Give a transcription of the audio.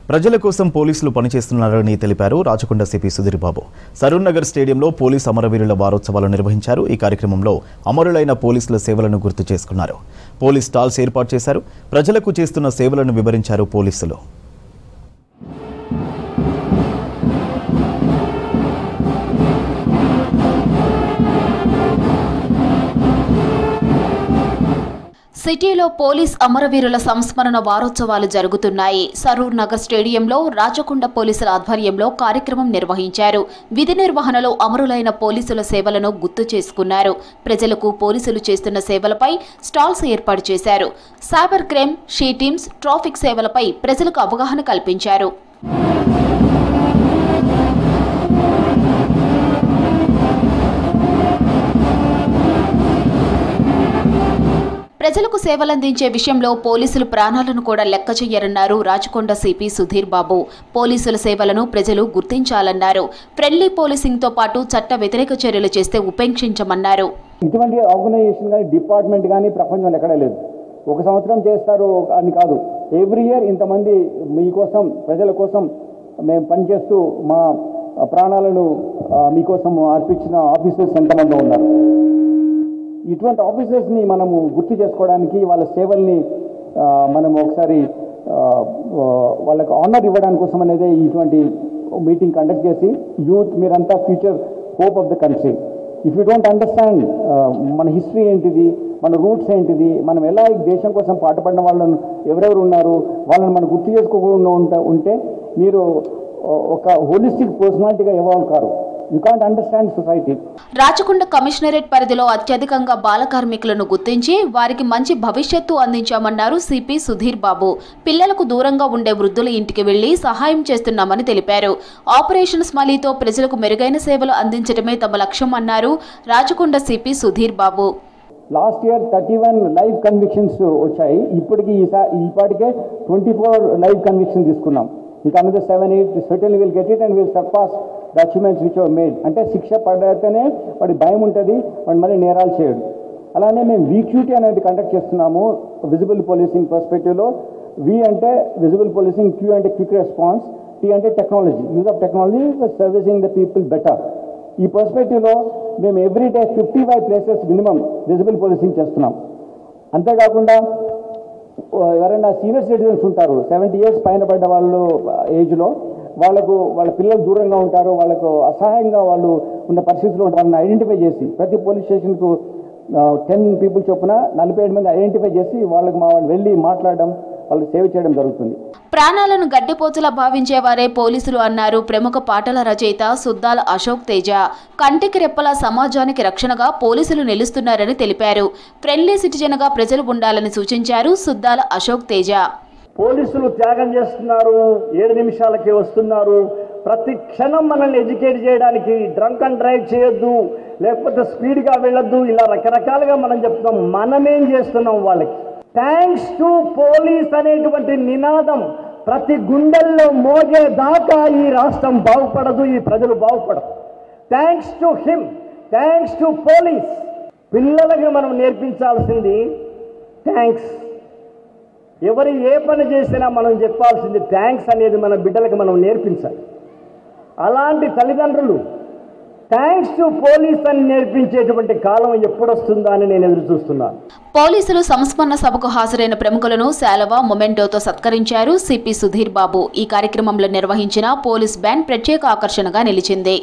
ప్రజల కోసం పోలీసులు పనిచేస్తున్నారని తెలిపారు రాచకొండ సిపి సుధీర్ బాబు. సరూర్ నగర్ స్టేడియంలో పోలీస్ అమరవీరుల వారోత్సవాలు నిర్వహించారు. ఈ కార్యక్రమంలో అమరులైన పోలీసుల సేవలను గుర్తు చేసుకున్నారు. పోలీస్ స్టాల్స్ ఏర్పాటు చేశారు. ప్రజలకు చేస్తున్న సేవలను వివరించారు పోలీసులు. సిటీలో పోలీస్ అమరవీరుల సంస్మరణ వారోత్సవాలు జరుగుతున్నాయి. సరూర్ నగర్ స్టేడియంలో రాచకొండ పోలీసుల ఆధ్వర్యంలో కార్యక్రమం నిర్వహించారు. విధి నిర్వహణలో అమరులైన పోలీసుల సేవలను గుర్తు చేసుకున్నారు. ప్రజలకు పోలీసులు చేస్తున్న సేవలపై స్టాల్స్ ఏర్పాటు చేశారు. Cyber crime, she teams, traffic సేవలపై ప్రజలకు అవగాహన కల్పించారు. ప్రజలకు సేవలందించే విషయంలో పోలీసులు ప్రాణాలను కూడా లెక్క చెయ్యరన్నారు రాచకొండ సిపి సుధీర్ బాబు. పోలీసుల సేవలను ప్రజలు గుర్తించాలన్నారు. ఫ్రెండ్లీ పోలీసింగ్ తో పాటు చట్ట వ్యతిరేక చర్యలు చేస్తే ఉపేక్షించమన్నారు. ఇటువంటి ఆర్గనైజేషన్ కానీ డిపార్ట్మెంట్ కానీ ప్రపంచంలో ఎక్కడా లేదు. ఒక సంవత్సరం చేస్తారు అని కాదు, ఎవ్రీ ఇయర్ ఇంతమంది మీకోసం ప్రజల కోసం మేము పనిచేస్తూ మా ప్రాణాలను మీకోసం అర్పించిన ఆఫీసర్స్ ఎంతమంది ఉన్నారు. ఇటువంటి ఆఫీసర్స్ని మనము గుర్తు చేసుకోవడానికి, వాళ్ళ సేవల్ని మనము ఒకసారి వాళ్ళకు ఆనర్ ఇవ్వడానికి కోసం అనేది ఇటువంటి మీటింగ్ కండక్ట్ చేసి, యూత్ మీరంతా future hope of the country. If you don't understand మన హిస్టరీ ఏంటిది, మన రూట్స్ ఏంటిది, మనం ఎలా ఈ దేశం కోసం పాటుపడిన వాళ్ళను ఎవరెవరు ఉన్నారు వాళ్ళని మనం గుర్తు చేసుకోకుండా ఉంటే మీరు ఒక హోలిస్టిక్ పర్సనాలిటీగా ఎవాల్వ్ కారు. You can't understand society. Rachakonda commissionerate పరిధిలో అత్యధికంగా బాల కార్మికులను గుర్తించి వారికి మంచి భవిష్యత్తు అందించామన్నారు సిపి సుధీర్ బాబు. పిల్లలకు దూరంగా ఉండే వృద్ధుల ఇంటికి వెళ్లి సహాయం చేస్తున్నామని తెలిపారు. ఆపరేషన్ స్మైలీతో ప్రజలకు మెరుగైన సేవలు అందించడమే తమ లక్ష్యం అన్నారు Rachakonda CP Sudheer Babu. Last year 31 live convictions వచ్చాయి. ఈపాటికే 24 లైవ్ కన్విక్షన్ తీసుకున్నాం. ఇంకా another 7-8 certainly will get it and will surpass the achievements which were made. అంటే శిక్ష పడితేనే వాడి భయం ఉంటుంది, వాడు మళ్ళీ నేరాలు చేయడు. అలానే మేము VQT అనేది కండక్ట్ చేస్తున్నాము విజిబుల్ పోలీసింగ్ పర్స్పెక్టివ్లో. V అంటే విజిబుల్ పోలీసింగ్, Q అంటే క్విక్ రెస్పాన్స్, T అంటే technology, use of technology servicing the people better. ఈ పర్స్పెక్టివ్లో మేము every day 55 places minimum visible policing చేస్తున్నాం. అంతేకాకుండా ఎవరైనా సీనియర్ సిటిజన్స్ ఉంటారు, 70 years పైన పడ్డ వాళ్ళు ఏజ్లో, వాళ్ళ పిల్లలు దూరంగా ఉంటారు, వాళ్ళకు అసహాయంగా వాళ్ళు ఉన్న పరిస్థితుల్లో ఉంటారు. వాళ్ళని ఐడెంటిఫై చేసి ప్రతి పోలీస్ స్టేషన్కు 10 people చొప్పున 47 మంది ఐడెంటిఫై చేసి వాళ్ళకి వాళ్ళు వెళ్ళి మాట్లాడడం, వాళ్ళకి సేవ చేయడం జరుగుతుంది. ప్రాణాలను గడ్డిపోచలా భావించేవారే పోలీసులు అన్నారు ప్రముఖ పాటల రచయిత సుద్దాల అశోక్ తేజ. కంటికి రెప్పలా సమాజానికి రక్షణగా పోలీసులు నిలుస్తున్నారని తెలిపారు. ఫ్రెండ్లీ సిటిజన్గా ప్రజలు ఉండాలని సూచించారు సుద్దాల అశోక్ తేజ. పోలీసులు త్యాగం చేస్తున్నారు, 7 నిమిషాలకే వస్తున్నారు. ప్రతి క్షణం మనల్ని ఎడ్యుకేట్ చేయడానికి డ్రంక్ అండ్ డ్రైవ్ చేయొద్దు, లేకపోతే స్పీడ్గా వెళ్ళొద్దు, ఇలా రకరకాలుగా మనం చెప్తున్నాం. మనమేం చేస్తున్నాం వాళ్ళకి? థ్యాంక్స్ టు పోలీస్ అనేటువంటి నినాదం ప్రతి గుండెల్లో మోగేదాకా ఈ రాష్ట్రం బాగుపడదు, ఈ ప్రజలు బాగుపడదు. Thanks to him, thanks to police. పిల్లలకి మనం నేర్పించాల్సింది థ్యాంక్స్. ఎవరు ఏ పని చేసినా మనం చెప్పాల్సింది థ్యాంక్స్ అనేది మన బిడ్డలకు మనం నేర్పించాలి. అలాంటి తల్లిదండ్రులు థ్యాంక్స్ టు పోలీస్ అని నేర్పించేటువంటి కాలం ఎప్పుడొస్తుందా అని నేను ఎదురు చూస్తున్నాను. పోలీసులు సంస్మరణ సభకు హాజరైన ప్రముఖులను శాలువా, మొమెంటోతో సత్కరించారు సిపి సుధీర్ బాబు. ఈ కార్యక్రమంలో నిర్వహించిన పోలీస్ బ్యాండ్ ప్రత్యేక ఆకర్షణగా నిలిచింది.